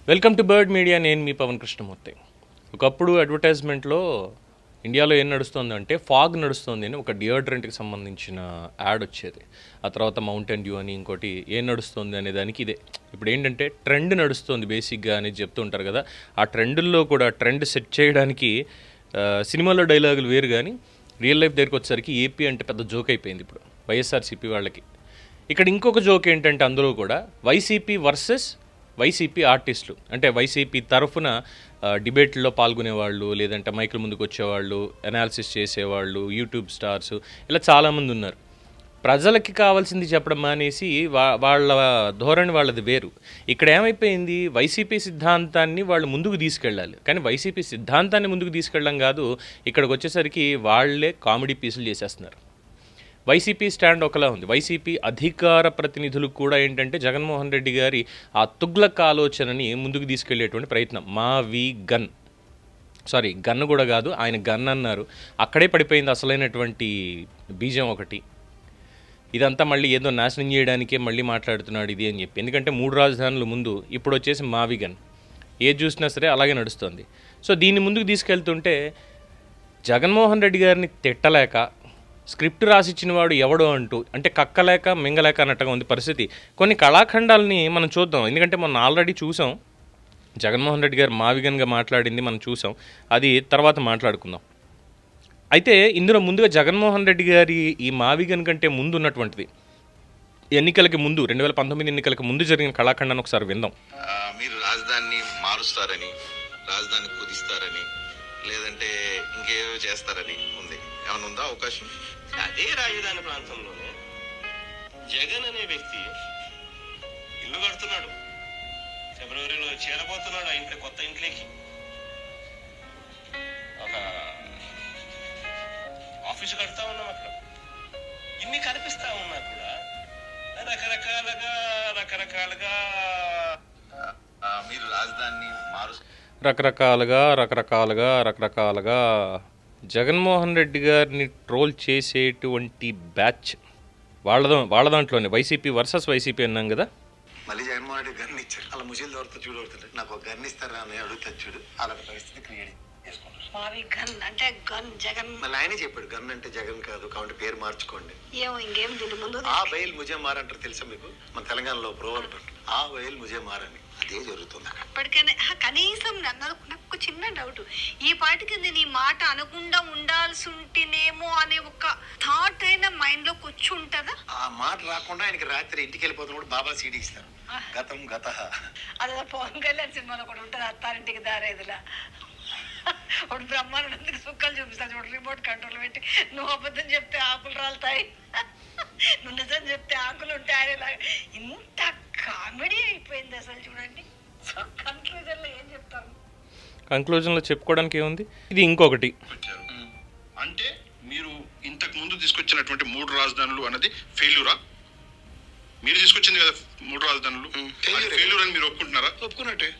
Welcome to bird media. నేను మీ పవన్ కృష్ణమూర్తి. ఒకప్పుడు అడ్వర్టైజ్మెంట్లో ఇండియాలో ఏం నడుస్తుందంటే ఫాగ్ నడుస్తుంది అని ఒక డియోడ్రెంట్కి సంబంధించిన యాడ్ వచ్చేది. ఆ తర్వాత మౌంటైన్ డ్యూ అని ఇంకోటి ఏం నడుస్తుంది అనే దానికి ఇదే. ఇప్పుడు ఏంటంటే ట్రెండ్ నడుస్తుంది బేసిక్గా అనేది చెప్తూ ఉంటారు కదా. ఆ ట్రెండ్లో కూడా ట్రెండ్ సెట్ చేయడానికి సినిమాలో డైలాగులు వేరు, కానీ రియల్ లైఫ్ దగ్గరికి వచ్చేసరికి ఏపీ అంటే పెద్ద జోక్ అయిపోయింది ఇప్పుడు వైఎస్ఆర్సీపీ వాళ్ళకి. ఇక్కడ ఇంకొక జోక్ ఏంటంటే అందులో కూడా వైసీపీ వర్సెస్ వైసీపీ ఆర్టిస్టులు, అంటే వైసీపీ తరఫున డిబేట్లో పాల్గొనేవాళ్ళు, లేదంటే మైకుల ముందుకు వచ్చేవాళ్ళు, అనాలిసిస్ చేసేవాళ్ళు, యూట్యూబ్ స్టార్స్, ఇలా చాలామంది ఉన్నారు. ప్రజలకి కావాల్సింది చెప్పడం మానేసి వాళ్ళ ధోరణి వాళ్ళది వేరు. ఇక్కడ ఏమైపోయింది, వైసీపీ సిద్ధాంతాన్ని వాళ్ళు ముందుకు తీసుకెళ్ళాలి, కానీ వైసీపీ సిద్ధాంతాన్ని ముందుకు తీసుకెళ్ళడం కాదు, ఇక్కడికి వచ్చేసరికి వాళ్ళే కామెడీ పీసులు చేసేస్తున్నారు. వైసీపీ స్టాండ్ ఒకలా ఉంది. వైసీపీ అధికార ప్రతినిధులు కూడా ఏంటంటే జగన్మోహన్ రెడ్డి గారి ఆ తుగ్లక్ ఆలోచనని ముందుకు తీసుకెళ్లేటువంటి ప్రయత్నం. గన్ కూడా కాదు, ఆయన గన్ అన్నారు, అక్కడే పడిపోయింది అసలైనటువంటి బీజం ఒకటి. ఇదంతా మళ్ళీ ఏదో నాశనం చేయడానికే మళ్ళీ మాట్లాడుతున్నాడు ఇది అని చెప్పి. ఎందుకంటే 3 రాజధానుల ముందు ఇప్పుడు వచ్చేసి మావి గన్, ఏది చూసినా సరే అలాగే నడుస్తుంది. సో దీన్ని ముందుకు తీసుకెళ్తుంటే జగన్మోహన్ రెడ్డి గారిని తిట్టలేక, స్క్రిప్ట్ రాసిచ్చిన వాడు ఎవడో అంటూ, అంటే కక్కలేక మింగలేక అన్నట్టుగా ఉంది పరిస్థితి. కొన్ని కళాఖండాలని మనం చూద్దాం, ఎందుకంటే మనం ఆల్రెడీ చూసాం. జగన్మోహన్ రెడ్డి గారు మావిగన్గా మాట్లాడింది మనం చూసాం, అది తర్వాత మాట్లాడుకుందాం. అయితే ఇందులో ముందుగా జగన్మోహన్ రెడ్డి గారి ఈ మావిగన్ కంటే ముందు ఉన్నటువంటిది, ఎన్నికలకి ముందు 2019 ఎన్నికలకు ముందు జరిగిన కళాఖండాన్ని ఒకసారి విందాం. మీరు రాజధానిని మారుస్తారని, రాజధాని కుదిస్తారని, లేదంటే ఇంకేవో చేస్తారని ఉంది. ఏమైనా ఉందా అవకాశం? అదే రాజధాని ప్రాంతంలోనే జగన్ అనే వ్యక్తి ఇల్లు కడుతున్నాడు. ఫిబ్రవరిలో చేరబోతున్నాడు ఆ ఇంట్లో, కొత్త ఇంట్లోకి. ఒక ఆఫీసు కడతా ఉన్నాం అక్కడ. ఇన్ని కనిపిస్తా ఉన్నా కూడా రకరకాలుగా మీరు రాజధానిని రకరకాలుగా జగన్మోహన్ రెడ్డి గారిని ట్రోల్ చేసేటువంటి బ్యాచ్ వాళ్ళ దాంట్లోనే వైసీపీ వర్సెస్ వైసీపీ అన్నాం కదా. మళ్ళీ జగన్మోహన్ రెడ్డి గన్ ఇచ్చారు, అలా ముసలి దొరుకుతా చూడవుతుంది, నాకు ఒక గన్ ఇస్తారా అని అడుగుతాడు చూడు, అలాంటి పరిస్థితి క్రియేట్ చేసుకుంటారు. అంటే గన్ జగన్ మళ్ళీ ఆయనే చెప్పాడు గన్ అంటే జగన్ కాదు, కాబట్టి పేరు మార్చుకోండి. ఏమో ఇంకేం దీని ముందు ఆ బయలు ముజే మార్ అంటారు, తెలుసా మీకు? మన తెలంగాణలో ప్రోవర్బ్ ఆ బయలు ముజే మార్ అని, అదే జరుగుతుంది అక్కడ. అప్పటికైనా కనీసం నాకు చిన్న డౌట్, ఈ పాటికి నేను ఈ మాట అనకుండా ఉండాల్సి ఉంటేనేమో అనే ఒక థాట్ అయినా మైండ్ లోకి వచ్చి ఉంటుందా? ఆ మాట రాకుండా ఆయనకి రాత్రి ఇంటికి వెళ్ళిపోతున్నప్పుడు బాబా సీడీ ఇస్తారు, గతం గత. అదే పవన్ కళ్యాణ్ సినిమాలో కూడా ఉంటుంది, అత్తారింటికి దారేదిలా. ఇప్పుడు బ్రహ్మానందరికి సుక్కలు చూపిస్తాను చూడు, రిమోట్ కంట్రోల్ పెట్టి, నువ్వు అబద్ధం చెప్తే ఆకులు రాలుతాయి, నువ్వు నిజం చెప్తే ఆకులు ఉంటాయి అనేలాగా. ఇంత కామెడీ అయిపోయింది అసలు చూడండి. సో కన్క్లూజన్లో ఏం చెప్తారు? కంక్లూజన్లో చెప్పుకోవడానికి ఏముంది, ఇది ఇంకొకటి. అంటే మీరు ఇంతకు ముందు తీసుకొచ్చినటువంటి 3 రాజధానులు అన్నది ఫెయిల్యూరా? మీరు తీసుకొచ్చింది కదా 3 రాజధానులు, ఫెయిల్యూర్ అని మీరు ఒప్పుకుంటున్నారా? ఒప్పుకున్నట్టే.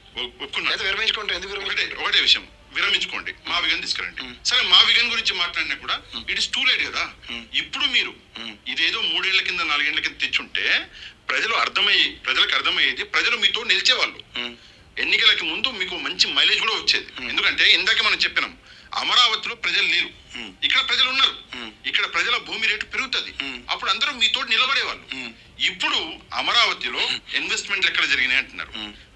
ఒప్పుకున్నారు. విరమించుకుంటే ఎందుకు? ఒకటే విషయం, విరమించుకోండి, మావిగన్ తీసుకురండి. సరే, మావిగన్ గురించి మాట్లాడినా కూడా ఇట్ ఇస్ టూ లేట్ కదా. ఇప్పుడు మీరు ఇదేదో 3 ఏళ్ల కింద 4 ఏళ్ల కింద తెచ్చుంటే ప్రజలకు అర్థమయ్యేది, ప్రజలు మీతో నిలిచేవాళ్ళు. ఎన్నికలకి ముందు మీకు మంచి మైలేజ్ కూడా వచ్చేది. ఎందుకంటే ఇందాక మనం చెప్పినాం, అమరావతిలో ప్రజలు లేరు, ఇక్కడ ప్రజలు ఉన్నారు, ఇక్కడ ప్రజల భూమి రేటు పెరుగుతుంది, అప్పుడు అందరూ మీతో నిలబడేవాళ్ళు. ఇప్పుడు అమరావతిలో ఇన్వెస్ట్మెంట్లు ఎక్కడ జరిగినాయి అంటున్నారు.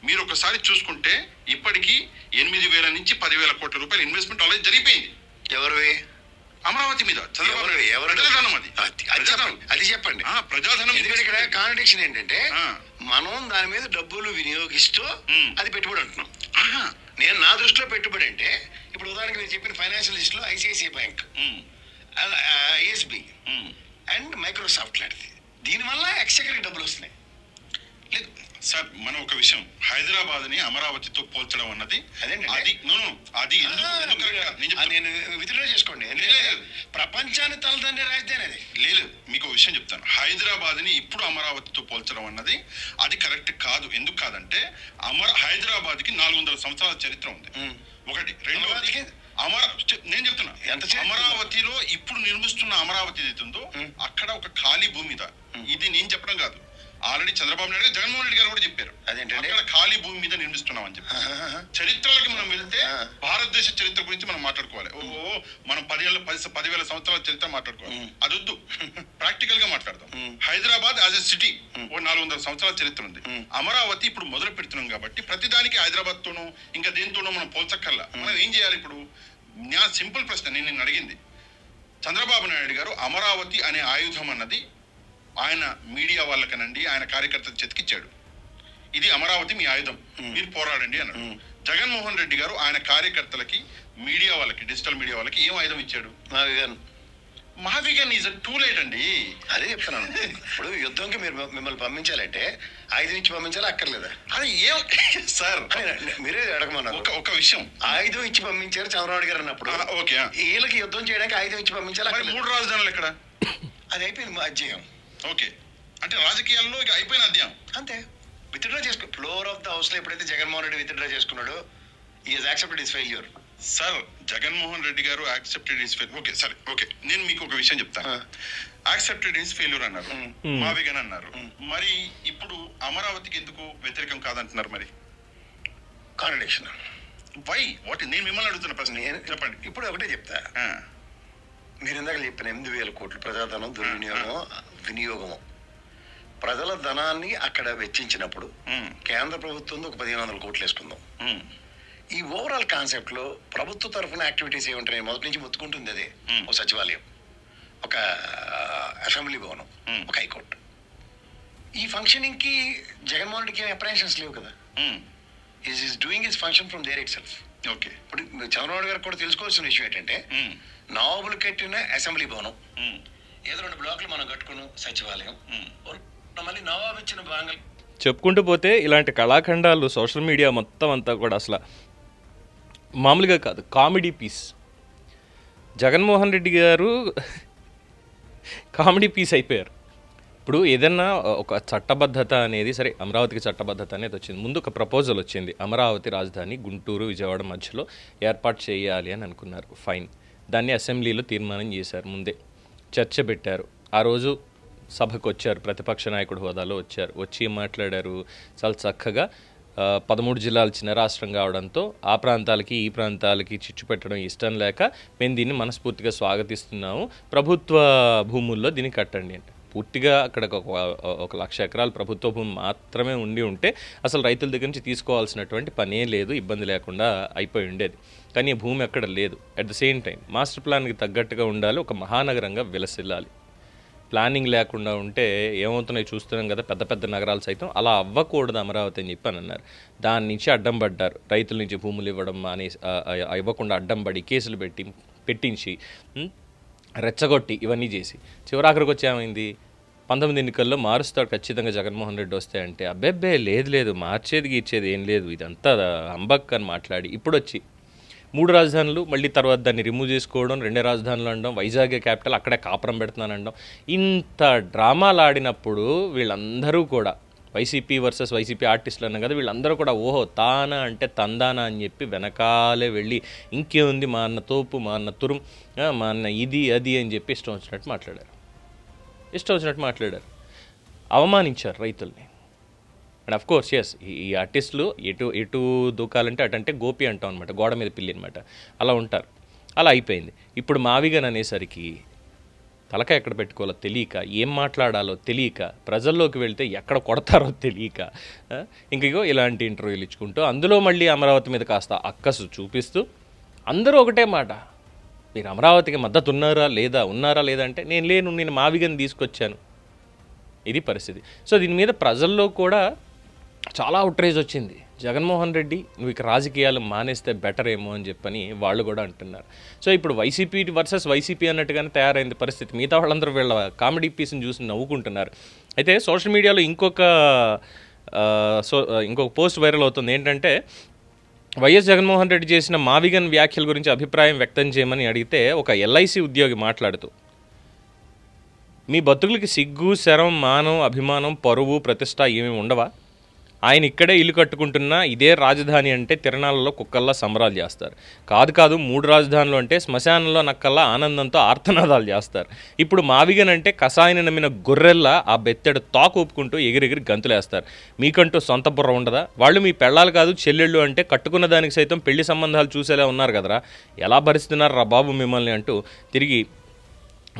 మీరు ఒకసారి చూసుకుంటే ఇప్పటికీ 8,000 నుంచి 10,000 కోట్ల రూపాయల ఇన్వెస్ట్మెంట్ ఆల్రెడీ జరిగిపోయింది. ఎవరివి? అమరావతి మీద ప్రజాధనం. అది చెప్పండి. ప్రజాధనం. ఎందుకంటే ఇక్కడ కాంట్రడిక్షన్ ఏంటంటే, మనం దాని మీద డబ్బులు వినియోగిస్తూ అది పెట్టుబడి అంటున్నాం. నేను నా దృష్టిలో పెట్టుబడి అంటే, ఇప్పుడు ఉదాహరణకి నేను చెప్పిన ఫైనాన్షియల్ లిస్ట్ లో ICICI bank, ISB and Microsoft లాంటిది, దీనివల్ల ఎక్స్‌కి డబ్బులు వస్తున్నాయి. లేదు సార్, మనం ఒక విషయం, హైదరాబాద్ ని అమరావతితో పోల్చడం అన్నది అది నేను విత్డ్రా చేసుకోండి. ప్రపంచాన్ని తలదండే రాజధాని అది. లేదు, మీకు విషయం చెప్తాను. హైదరాబాద్ ని ఇప్పుడు అమరావతితో పోల్చడం అన్నది అది కరెక్ట్ కాదు. ఎందుకు కాదంటే, హైదరాబాద్ కి 400 సంవత్సరాల చరిత్ర ఉంది. ఒకటి. రెండవది, నేను చెప్తున్నా, అమరావతిలో ఇప్పుడు నిర్మిస్తున్న అమరావతి ఏదైతుందో అక్కడ ఒక ఖాళీ భూమి మీద, ఇది నేను చెప్పడం కాదు, ఆల్రెడీ చంద్రబాబు నాయుడు గారు, జగన్మోహన్ రెడ్డి గారు కూడా చెప్పారు అదేంటండి? అక్కడ ఖాళీ భూమి మీద నిర్మిస్తున్నాం అని చెప్పి. చరిత్రలకి మనం వెళ్తే భారతదేశ చరిత్ర గురించి మనం మాట్లాడుకోవాలి. మనం 10,000 సంవత్సరాల చరిత్ర మాట్లాడుకోవాలి, అది వద్దు. ప్రాక్టికల్ గా మాట్లాడదాం. హైదరాబాద్ యాజ్ ఎ సిటీ 400 సంవత్సరాల చరిత్ర ఉంది. అమరావతి ఇప్పుడు మొదలు పెడుతున్నాం కాబట్టి ప్రతిదానికి హైదరాబాద్ తోనూ ఇంకా దేనితోనూ మనం పోల్చక్కర్లా. మనం ఏం చేయాలి ఇప్పుడు? నా సింపుల్ ప్రశ్న నేను అడిగింది, చంద్రబాబు నాయుడు గారు అమరావతి అనే ఆయుధం అన్నది ఆయన మీడియా వాళ్ళకనండి, ఆయన కార్యకర్తలు చెతికిచ్చాడు. ఇది అమరావతి మీ ఆయుధం, మీరు పోరాడండి అన్నాడు. జగన్మోహన్ రెడ్డి గారు ఆయన కార్యకర్తలకి, మీడియా వాళ్ళకి, డిజిటల్ మీడియా వాళ్ళకి ఏం ఆయుధం ఇచ్చాడు? మహావిగన్ ఈజ్ టూ లేట్ అండి. అదే చెప్తున్నాను. ఇప్పుడు యుద్ధంకి మీరు మిమ్మల్ని పంపించాలంటే ఆయుధం ఇచ్చి పంపించాలి, అక్కర్లేదా? అది ఏం సార్, మీరే అడగమన్నారు. ఒక విషయం, ఆయుధం ఇచ్చి పంపించారు చంద్రబాబు గారు అన్నప్పుడు, ఓకే, వీళ్ళకి యుద్ధం చేయడానికి ఆయుధం ఇచ్చి పంపించాలి. 3 రాజధానులు ఎక్కడ? అది అయిపోయింది అధ్యాయం. ఓకే, అంటే రాజకీయాల్లో ఇక అయిపోయిన అధ్యాయం అంతే. విత్డ్రా చేసుకో. ఫ్లోర్ ఆఫ్ ద హౌస్ లో ఎప్పుడైతే జగన్మోహన్ రెడ్డి విత్డ్రా చేసుకున్నాడో, ఈ has accepted his failure. Sir, Jaganmohan Reddy గారు యాక్సెప్టెడ్ హిస్ ఫెయిల్యూర్. ఓకే సరే, ఓకే, నేను మీకు ఒక విషయం చెప్తాను. యాక్సెప్టెడ్ హిస్ ఫెయిల్యూర్ అన్నారు, మావిగన్ అన్నారు. మరి ఇప్పుడు అమరావతికి ఎందుకు వ్యతిరేకం కాదంటున్నారు? మరి కాంట్రడిక్షన్. వై? వాట్? నేను మిమ్మల్ని అడుగుతున్న ప్రశ్న చెప్పండి. ఇప్పుడు ఒకటే చెప్తా. మీరు ఇందాక చెప్పిన 8,000 కోట్లు ప్రజాధనం వినియోగము. ప్రజల ధనాన్ని అక్కడ వెచ్చించినప్పుడు కేంద్ర ప్రభుత్వం ఒక 1,500 కోట్లు వేసుకుందాం. ఈ ఓవరాల్ కాన్సెప్ట్ లో ప్రభుత్వ తరఫున యాక్టివిటీస్ ఏముంటాయి? మొదటి నుంచి మొత్తుకుంటుంది అదే. ఒక సచివాలయం, ఒక అసెంబ్లీ భవనం, ఒక హైకోర్టు. ఈ ఫంక్షనింగ్ కి జగన్మోహన్ రెడ్డికి ఏం అప్రహెన్షన్స్ లేవు కదా. Is doing his function from there itself. Okay, ఇప్పుడు చంద్రబాబు గారు కూడా తెలుసుకోవాల్సిన విషయం ఏంటంటే, నవాబులు కట్టిన అసెంబ్లీ భవనం, ఏదో 2 బ్లాకులు మనం కట్టుకున్న సచివాలయం, మళ్ళీ నవాబు ఇచ్చిన బాంగల్ చెప్పుకుంటూ పోతే ఇలాంటి కళాఖండాలు సోషల్ మీడియా మొత్తం అంతా కూడా అసలు మామూలుగా కాదు, కామెడీ పీస్. జగన్మోహన్ రెడ్డి గారు కామెడీ పీస్ అయిపోయారు. ఇప్పుడు ఏదన్నా ఒక చట్టబద్ధత అనేది, సరే అమరావతికి చట్టబద్ధత అనేది వచ్చింది. ముందు ఒక ప్రపోజల్ వచ్చింది, అమరావతి రాజధాని గుంటూరు విజయవాడ మధ్యలో ఏర్పాటు చేయాలి అని అనుకున్నారు. ఫైన్, దాన్ని అసెంబ్లీలో తీర్మానం చేశారు. ముందే చర్చ పెట్టారు. ఆ రోజు సభకు వచ్చారు, ప్రతిపక్ష నాయకుడు హోదాలో వచ్చారు. వచ్చి మాట్లాడారు చాలా చక్కగా. 13 జిల్లాలు చిన్న రాష్ట్రం కావడంతో ఆ ప్రాంతాలకి ఈ ప్రాంతాలకి చిచ్చు పెట్టడం ఇష్టం లేక మేము దీన్ని మనస్ఫూర్తిగా స్వాగతిస్తున్నాము, ప్రభుత్వ భూముల్లో దీన్ని కట్టండి అంటే. పూర్తిగా అక్కడ 1,00,000 ఎకరాలు ప్రభుత్వ భూమి మాత్రమే ఉంటే అసలు రైతుల దగ్గర నుంచి తీసుకోవాల్సినటువంటి పనే లేదు, ఇబ్బంది లేకుండా అయిపోయి ఉండేది. కానీ ఈ భూమి అక్కడ లేదు. At the same time master ప్లాన్కి తగ్గట్టుగా ఉండాలి, ఒక మహానగరంగా విలసిల్లాలి. ప్లానింగ్ లేకుండా ఉంటే ఏమవుతున్నాయి చూస్తున్నాం కదా, పెద్ద పెద్ద నగరాలు సైతం. అలా అవ్వకూడదు అమరావతి అని చెప్పి అని అన్నారు. దాని నుంచి అడ్డం పడ్డారు. రైతుల నుంచి భూములు ఇవ్వడం ఇవ్వకుండా అడ్డం పడి కేసులు పెట్టించి రెచ్చగొట్టి ఇవన్నీ చేసి చివరాఖరికి వచ్చి ఏమైంది, 19 ఎన్నికల్లో మారుస్తాడు ఖచ్చితంగా జగన్మోహన్ రెడ్డి వస్తే అంటే, అబ్బెబ్బే లేదు మార్చేది గీర్చేది ఏం లేదు, ఇదంతా అంబక్ అని మాట్లాడి ఇప్పుడు వచ్చి 3 రాజధానులు, మళ్ళీ తర్వాత దాన్ని రిమూవ్ చేసుకోవడం, 2 రాజధానులు అనడం, వైజాగే క్యాపిటల్, అక్కడే కాపురం పెడుతున్నానడం. ఇంత డ్రామాలు ఆడినప్పుడు వీళ్ళందరూ కూడా వైసీపీ వర్సెస్ వైసీపీ ఆర్టిస్టులు అన్నాం కదా, వీళ్ళందరూ కూడా ఓహో తానా అంటే తందానా అని చెప్పి వెనకాలే వెళ్ళి ఇంకేముంది మా అన్న తోపు, మా అన్న తురుం, మా అన్న ఇది అది అని చెప్పి ఇష్టం వచ్చినట్టు మాట్లాడారు. అవమానించారు రైతుల్ని. అండ్ అఫ్ కోర్స్ ఎస్, ఈ ఆర్టిస్టులు ఎటు దూకాలంటే అటంటే గోపి అంటాం అనమాట, గోడ మీద పిల్లి అనమాట, అలా ఉంటారు. అలా అయిపోయింది. ఇప్పుడు మావిగన్ అనేసరికి తలకాయ ఎక్కడ పెట్టుకోవాలో తెలియక, ఏం మాట్లాడాలో తెలియక, ప్రజల్లోకి వెళ్తే ఎక్కడ కొడతారో తెలియక, ఇంకో ఇలాంటి ఇంటర్వ్యూలు ఇచ్చుకుంటూ అందులో మళ్ళీ అమరావతి మీద కాస్త అక్కసు చూపిస్తూ అందరూ ఒకటే మాట, మీరు అమరావతికి మద్దతు ఉన్నారా లేదా అంటే నేను మావిగన్ తీసుకొచ్చాను. ఇది పరిస్థితి. సో దీని మీద ప్రజల్లో కూడా చాలా అవుట్రేజ్ వచ్చింది. జగన్మోహన్ రెడ్డి నువ్వు ఇక రాజకీయాలు మానేస్తే బెటర్ ఏమో అని చెప్పని వాళ్ళు కూడా అంటున్నారు. సో ఇప్పుడు వైసీపీ వర్సెస్ వైసీపీ అన్నట్టుగానే తయారైంది పరిస్థితి. మిగతా వాళ్ళందరూ వీళ్ళ కామెడీ పీస్ని చూసి నవ్వుకుంటున్నారు. అయితే సోషల్ మీడియాలో ఇంకొక పోస్ట్ వైరల్ అవుతుంది. ఏంటంటే వైఎస్ జగన్మోహన్ రెడ్డి చేసిన మావిగన్ వ్యాఖ్యల గురించి అభిప్రాయం వ్యక్తం చేయమని అడిగితే ఒక ఎల్ఐసి ఉద్యోగి మాట్లాడుతూ, మీ బతుకులకి సిగ్గు, శరం, మానం, అభిమానం, పరువు, ప్రతిష్ట ఏమేమి ఉండవా? ఆయన ఇక్కడే ఇల్లు కట్టుకుంటున్నా ఇదే రాజధాని అంటే తిరణాలలో కుక్కల్లా సంబరాలు చేస్తారు. కాదు 3 రాజధానులు అంటే శ్మశానంలో నక్కల్లా ఆనందంతో ఆర్తనాదాలు చేస్తారు. ఇప్పుడు మావిగన్ అంటే కషాయన నమ్మిన గొర్రెల్లా ఆ బెత్తెడు తాకు ఊపుకుంటూ ఎగిరెగిరి గంతులేస్తారు. మీకంటూ సొంత బుర్ర ఉండదా? వాళ్ళు మీ పెళ్ళాలు కాదు చెల్లెళ్ళు అంటే కట్టుకున్న దానికి సైతం పెళ్లి సంబంధాలు చూసేలా ఉన్నారు కదరా, ఎలా భరిస్తున్నారు రా బాబు మిమ్మల్ని అంటూ తిరిగి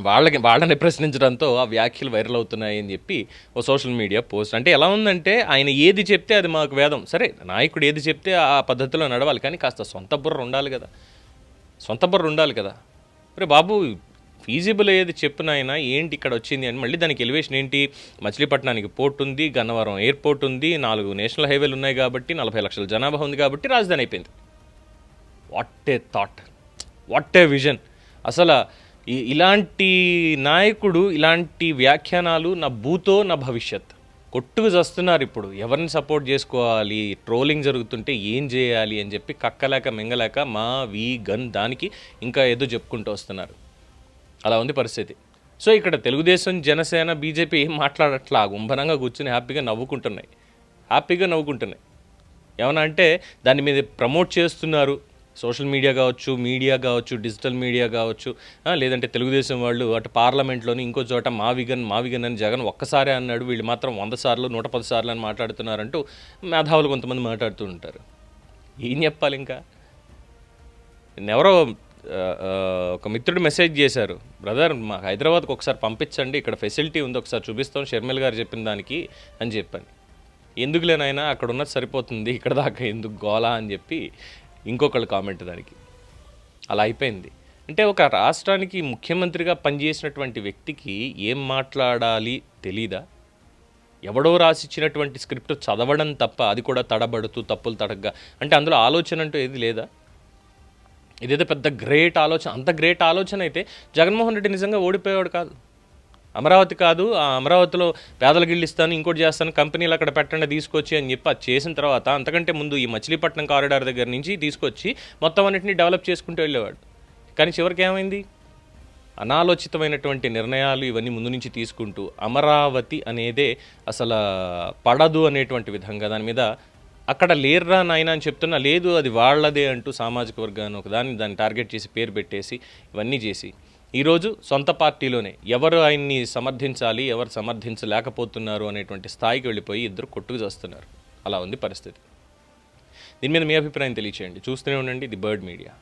వాళ్ళని ప్రశ్నించడంతో ఆ వ్యాఖ్యలు వైరల్ అవుతున్నాయి అని చెప్పి ఓ సోషల్ మీడియా పోస్ట్. అంటే ఎలా ఉందంటే ఆయన ఏది చెప్తే అది మాకు వేదం. సరే నాయకుడు ఏది చెప్తే ఆ పద్ధతిలో నడవాలి, కానీ కాస్త సొంత బుర్ర ఉండాలి కదా. అరే బాబు ఫీజిబుల్ ఏది చెప్పినాయన ఏంటి ఇక్కడ వచ్చింది అని మళ్ళీ దానికి ఎలివేషన్ ఏంటి? మచిలీపట్నానికి పోర్ట్ ఉంది, గన్నవరం ఎయిర్పోర్ట్ ఉంది, 4 నేషనల్ హైవేలు ఉన్నాయి కాబట్టి 40 లక్షల జనాభా ఉంది కాబట్టి రాజధాని అయిపోయింది. What a thought, what a vision. అసలు ఇలాంటి నాయకుడు ఇలాంటి వ్యాఖ్యానాలు నా భూతో నా భవిష్యత్. కొట్టుకు చేస్తున్నారు ఇప్పుడు. ఎవరిని సపోర్ట్ చేసుకోవాలి, ట్రోలింగ్ జరుగుతుంటే ఏం చేయాలి అని చెప్పి కక్కలేక మింగలేక మా గన్ దానికి ఇంకా ఏదో చెప్పుకుంటూ వస్తున్నారు. అలా ఉంది పరిస్థితి. సో ఇక్కడ తెలుగుదేశం, జనసేన, బీజేపీ ఏం మాట్లాడట్లా, గుంభనంగా కూర్చుని హ్యాపీగా నవ్వుకుంటున్నాయి. ఏమన్నా అంటే దాని మీద ప్రమోట్ చేస్తున్నారు. సోషల్ మీడియా కావచ్చు, డిజిటల్ మీడియా కావచ్చు, లేదంటే తెలుగుదేశం వాళ్ళు అటు పార్లమెంట్లోని ఇంకో చోట మావిగన్ అని జగన్ ఒక్కసారే అన్నాడు, వీళ్ళు మాత్రం 100 సార్లు 110 సార్లు అని మాట్లాడుతున్నారంటూ మేధావులు కొంతమంది మాట్లాడుతూ ఉంటారు. ఏం చెప్పాలి ఇంకా? ఎవరో ఒక మిత్రుడు మెసేజ్ చేశారు, బ్రదర్ మా హైదరాబాద్కి ఒకసారి పంపించండి, ఇక్కడ ఫెసిలిటీ ఉంది, ఒకసారి చూపిస్తాం షర్మిల గారు చెప్పిన దానికి అని చెప్పాను. ఎందుకులేనైనా అక్కడ ఉన్నది సరిపోతుంది, ఇక్కడ దాకా ఎందుకు గోలా అని చెప్పి ఇంకొకళ్ళు కామెంట్ దానికి. అలా అయిపోయింది. అంటే ఒక రాష్ట్రానికి ముఖ్యమంత్రిగా పనిచేసినటువంటి వ్యక్తికి ఏం మాట్లాడాలి తెలీదా? ఎవడో రాసిచ్చినటువంటి స్క్రిప్ట్ చదవడం తప్ప, అది కూడా తడబడుతూ తప్పులు తడగ్గా. అంటే అందులో ఆలోచన అంటూ ఏది లేదా? ఇదేదో పెద్ద గ్రేట్ ఆలోచన. అంత గ్రేట్ ఆలోచన అయితే జగన్మోహన్ రెడ్డి నిజంగా ఓడిపోయేవాడు కాదు. అమరావతి కాదు, ఆ అమరావతిలో పేదలకు ఇల్లు ఇస్తాను, ఇంకోటి చేస్తాను, కంపెనీలు అక్కడ పెట్టండి తీసుకొచ్చి అని చెప్పి అది చేసిన తర్వాత అంతకంటే ముందు ఈ మచిలీపట్నం కారిడార్ దగ్గర నుంచి తీసుకొచ్చి మొత్తం అన్నింటినీ డెవలప్ చేసుకుంటూ వెళ్ళేవాడు. కానీ చివరికి ఏమైంది? అనాలోచితమైనటువంటి నిర్ణయాలు ఇవన్నీ ముందు నుంచి తీసుకుంటూ అమరావతి అనేదే అసలు పడదు అనేటువంటి విధంగా దాని మీద అక్కడ లేర్రా నాయన అని చెప్తున్నా, లేదు అది వాళ్ళదే అంటూ సామాజిక వర్గాన్ని దాన్ని టార్గెట్ చేసి పేరు పెట్టేసి ఇవన్నీ చేసి ఈరోజు సొంత పార్టీలోనే ఎవరు ఆయన్ని సమర్థించాలి, ఎవరు సమర్థించలేకపోతున్నారు అనేటువంటి స్థాయికి వెళ్ళిపోయి ఇద్దరు కొట్టుకు చేస్తున్నారు. అలా ఉంది పరిస్థితి. దీని మీద మీ అభిప్రాయం తెలియచేయండి. చూస్తూనే ఉండండి ది బర్డ్ మీడియా.